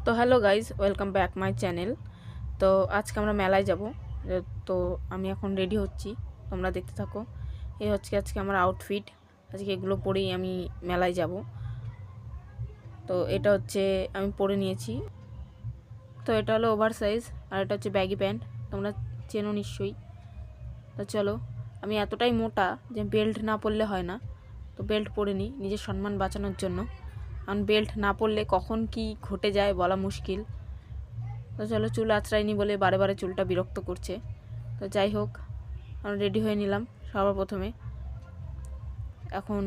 তো hello guys, welcome back my channel. তো আজকে আমরা মেলায় যাব। তো আমি এখন রেডি হচ্ছি, তোমরা দেখতে থাকো। এই হচ্ছে আজকে আমার আউটফিট। আজকে এগুলো পরেই আমি মেলায় যাব। তো এটা হচ্ছে আমি পরে নিয়েছি। তো এটা হলো ওভার সাইজ, আর এটা হচ্ছে ব্যাগি প্যান্ট, তোমরা চেনো নিশ্চয়ই। তো চলো, আমি এতটাই মোটা যে বেল্ট না পরলে হয় না, তো বেল্ট পরে নিই নিজের সম্মান বাঁচানোর জন্য। কারণ বেল্ট না পরলে কখন কি ঘটে যায় বলা মুশকিল। তো চলো, চুল আঁচড়াইনি বলে বারে বারে চুলটা বিরক্ত করছে। তো যাই হোক, আমরা রেডি হয়ে নিলাম সবার প্রথমে। এখন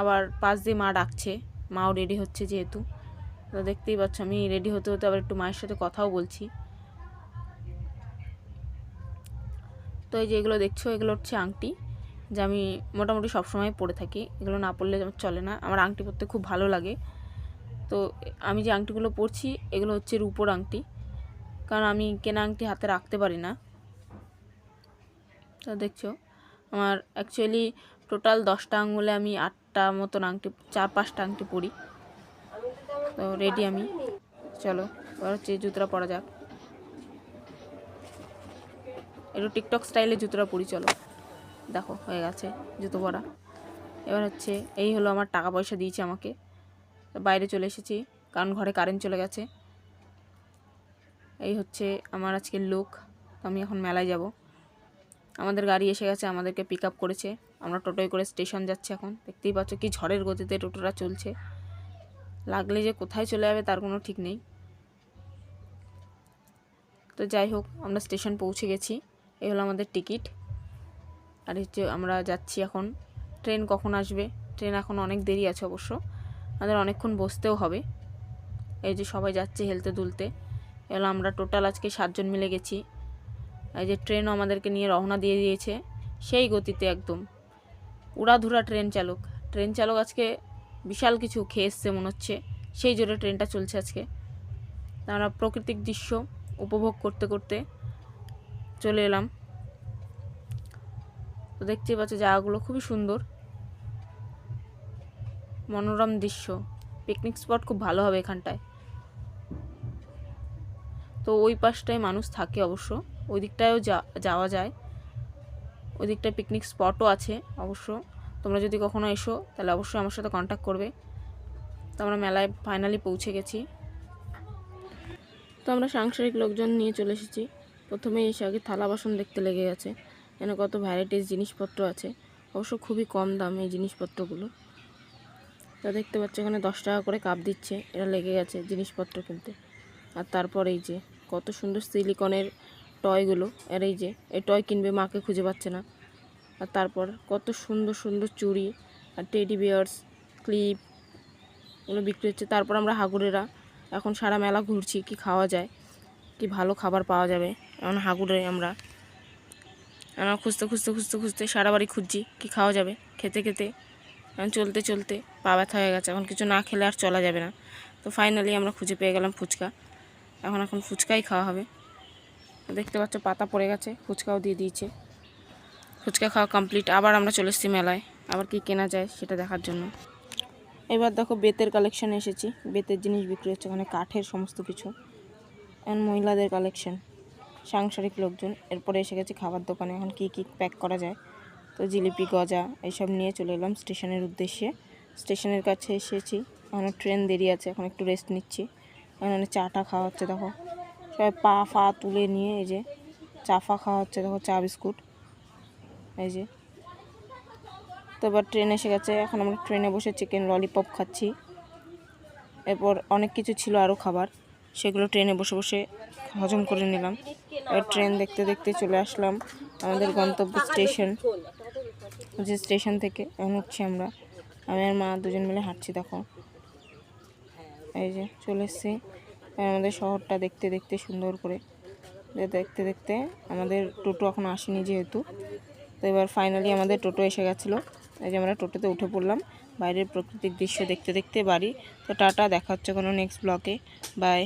আবার পাশ দিয়ে মা ডাকছে, মাও রেডি হচ্ছে যেহেতু। তো দেখতেই পাচ্ছ আমি রেডি হতে হতে আবার একটু মায়ের সাথে কথাও বলছি। তো এই যে এগুলো দেখছো, এগুলো হচ্ছে আংটি, যা আমি মোটামুটি সবসময় পরে থাকি। এগুলো না পরলে আমার চলে না, আমার আংটি পরতে খুব ভালো লাগে। তো আমি যে আংটিগুলো পরছি এগুলো হচ্ছে রূপোর আংটি, কারণ আমি কেনা আংটি হাতে রাখতে পারি না। তো দেখছো আমার অ্যাকচুয়ালি টোটাল 10টা আঙুলে আমি 8টা মতন আংটি, 4-5টা আংটি পরি। তো রেডি আমি, চলো এবার হচ্ছে জুতোটা পরা যাক। একটু টিকটক স্টাইলে জুতোটা পরি, চলো। দেখো হয়ে গেছে জুতো পরা। এবার হচ্ছে এই হলো আমার টাকা পয়সা দিয়েছে আমাকে। বাইরে চলে এসেছি কারণ ঘরে কারেন্ট চলে গেছে। এই হচ্ছে আমার আজকের লুক। আমি এখন মেলায় যাব। আমাদের গাড়ি এসে গেছে, আমাদেরকে পিক আপ করেছে। আমরা টোটোয় করে স্টেশন যাচ্ছি এখন। দেখতেই পাচ্ছ কি ঝড়ের গতিতে টোটোটা চলছে, লাগলে যে কোথায় চলে যাবে তার কোনো ঠিক নেই। তো যাই হোক, আমরা স্টেশন পৌঁছে গেছি। এই হলো আমাদের টিকিট। আর হচ্ছে আমরা যাচ্ছি এখন। ট্রেন কখন আসবে? ট্রেন এখন অনেক দেরি আছে অবশ্য, আমাদের অনেকক্ষণ বসতেও হবে। এই যে সবাই যাচ্ছে হেলতে দুলতে। এগুলো আমরা টোটাল আজকে 7 জন মিলে গেছি। এই যে ট্রেনও আমাদেরকে নিয়ে রওনা দিয়ে দিয়েছে সেই গতিতে, একদম উড়াধুরা ট্রেন চালক। ট্রেন চালক আজকে বিশাল কিছু খেয়ে এসছে মনে হচ্ছে, সেই জোরে ট্রেনটা চলছে আজকে। আমরা প্রাকৃতিক দৃশ্য উপভোগ করতে করতে চলে এলাম। তো দেখতেই পাচ্ছ জায়গাগুলো খুবই সুন্দর, মনোরম দৃশ্য। পিকনিক স্পট খুব ভালো হবে এখানটায়। তো ওই পাশটায় মানুষ থাকে অবশ্য, ওই দিকটায়ও যাওয়া যায়। ওই দিকটায় পিকনিক স্পটও আছে অবশ্য। তোমরা যদি কখনো এসো তাহলে অবশ্যই আমার সাথে কন্ট্যাক্ট করবে। তো আমরা মেলায় ফাইনালি পৌঁছে গেছি। তো আমরা সাংসারিক লোকজন নিয়ে চলে এসেছি। প্রথমে এসে আগে থালা বাসন দেখতে লেগে গেছে, এখানে কত ভ্যারাইটিস জিনিসপত্র আছে, অবশ্য খুবই কম দাম এই জিনিসপত্রগুলো। তা দেখতে পাচ্ছ এখানে 10 টাকা করে কাপ দিচ্ছে, এরা লেগে গেছে জিনিসপত্র কিনতে। আর তারপর এই যে কত সুন্দর সিলিকনের টয়গুলো, আর এই যে এই টয় কিনবে, মাকে খুঁজে পাচ্ছে না। আর তারপর কত সুন্দর সুন্দর চুড়ি আর টেডি বিয়ার্স, ক্লিপ, এগুলো বিক্রি হচ্ছে। তারপর আমরা হাগুরেরা এখন সারা মেলা ঘুরছি কি খাওয়া যায়, কি ভালো খাবার পাওয়া যাবে। এখন হাগুরে আমরা খুঁজতে খুঁজতে খুঁজতে খুঁজতে সারা বাড়ি খুঁজছি কি খাওয়া যাবে। খেতে খেতে এখন চলতে চলতে পা ব্যথা হয়ে গেছে, এখন কিছু না খেলে আর চলা যাবে না। তো ফাইনালি আমরা খুঁজে পেয়ে গেলাম ফুচকা। এখন ফুচকাই খাওয়া হবে। দেখতে পাচ্ছ পাতা পড়ে গেছে, ফুচকাও দিয়ে দিয়েছে। ফুচকা খাওয়া কমপ্লিট। আবার আমরা চলে এসেছি মেলায়, আবার কি কেনা যায় সেটা দেখার জন্য। এবার দেখো বেতের কালেকশানে এসেছি, বেতের জিনিস বিক্রি হচ্ছে ওখানে, কাঠের সমস্ত কিছু। এখন মহিলাদের কালেকশন, সাংসারিক লোকজন। এরপরে এসে গেছি খাবার দোকানে, এখন কি কি প্যাক করা যায়। তো জিলিপি, গজা এইসব নিয়ে চলে এলাম স্টেশনের উদ্দেশ্যে। স্টেশনের কাছে এসেছি, এখন ট্রেন দেরি আছে, এখন একটু রেস্ট নিচ্ছি। এখন চাটা খাওয়া হচ্ছে, দেখো সবাই পা ফা তুলে নিয়ে এই যে চা ফা খাওয়া হচ্ছে, দেখো চা বিস্কুট এই যে। তো এবার ট্রেন এসে গেছে, এখন আমরা ট্রেনে বসে চিকেন ললিপপ খাচ্ছি। এরপর অনেক কিছু ছিল আরও খাবার, সেগুলো ট্রেনে বসে বসে হজম করে নিলাম। এবার ট্রেন দেখতে দেখতে চলে আসলাম আমাদের গন্তব্য স্টেশন। যে স্টেশন থেকে এখন হচ্ছে আমি আর মা দুজন মিলে হাঁটছি, দেখো এই যে চলে এসেছি আমাদের শহরটা দেখতে দেখতে সুন্দর করে। দেখতে দেখতে আমাদের টোটো এখন আসেনি যেহেতু, তো এবার ফাইনালি আমাদের টোটো এসে গেছিলো। এই যে আমরা টোটোতে উঠে পড়লাম, বাইরের প্রাকৃতিক দৃশ্য দেখতে দেখতে বাড়ি। তো টাটা, দেখা হচ্ছে কোনো নেক্সট ব্লগে, বাই।